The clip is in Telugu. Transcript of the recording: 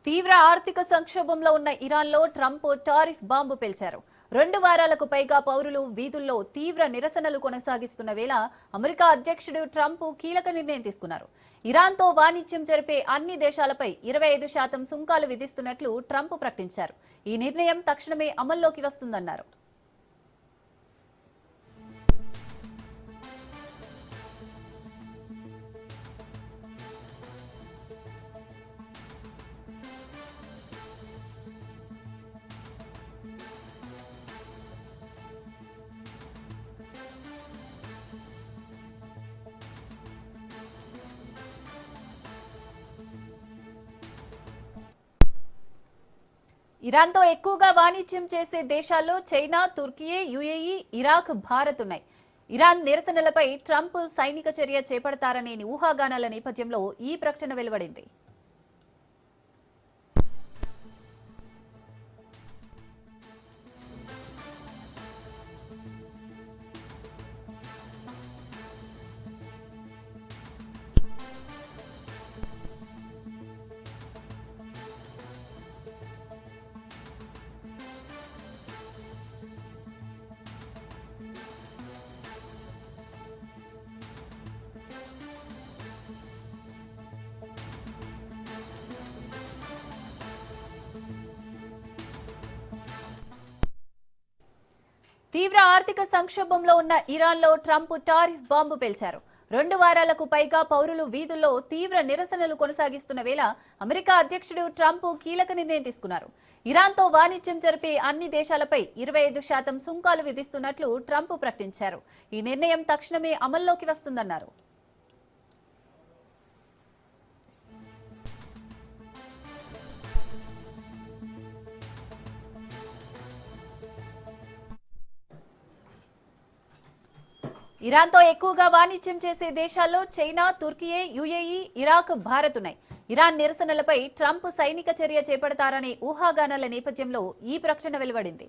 తీవ్ర ఆర్థిక సంక్షోభంలో ఉన్న ఇరాన్లో ట్రంప్ టారిఫ్ బాంబు పేల్చారు. 2 వారాలకు పైగా పౌరులు వీధుల్లో తీవ్ర నిరసనలు కొనసాగిస్తున్న వేళ అమెరికా అధ్యక్షుడు ట్రంప్ కీలక నిర్ణయం తీసుకున్నారు. ఇరాన్తో వాణిజ్యం జరిపే అన్ని దేశాలపై 25% సుంకాలు విధిస్తున్నట్లు ట్రంప్ ప్రకటించారు. ఈ నిర్ణయం తక్షణమే అమల్లోకి వస్తుందన్నారు. ఇరాన్తో ఎక్కువగా వాణిజ్యం చేసే దేశాల్లో చైనా, తుర్కీ, యుఏఈ, ఇరాక్, భారత్ ఉన్నాయి. ఇరాన్ నిరసనలపై ట్రంప్ సైనిక చర్య చేపడతారనే ఊహాగానాల నేపథ్యంలో ఈ ప్రకటన వెలువడింది. తీవ్ర ఆర్థిక సంక్షోభంలో ఉన్న ఇరాన్లో ట్రంప్ టారిఫ్ బాంబు పేల్చారు. 2 వారాలకు పైగా పౌరులు వీధుల్లో తీవ్ర నిరసనలు కొనసాగిస్తున్న వేళ అమెరికా అధ్యక్షుడు ట్రంప్ కీలక నిర్ణయం తీసుకున్నారు. ఇరాన్తో వాణిజ్యం జరిపే అన్ని దేశాలపై 25% సుంకాలు విధిస్తున్నట్లు ట్రంప్ ప్రకటించారు. ఈ నిర్ణయం తక్షణమే అమల్లోకి వస్తుందన్నారు. ఇరాన్తో ఎక్కువగా వాణిజ్యం చేసే దేశాల్లో చైనా, తుర్కీ, యుఏఈ, ఇరాక్, భారత్ ఉన్నాయి. ఇరాన్ నిరసనలపై ట్రంప్ సైనిక చర్య చేపడతారనే ఊహాగానాల నేపథ్యంలో ఈ ప్రకటన వెలువడింది.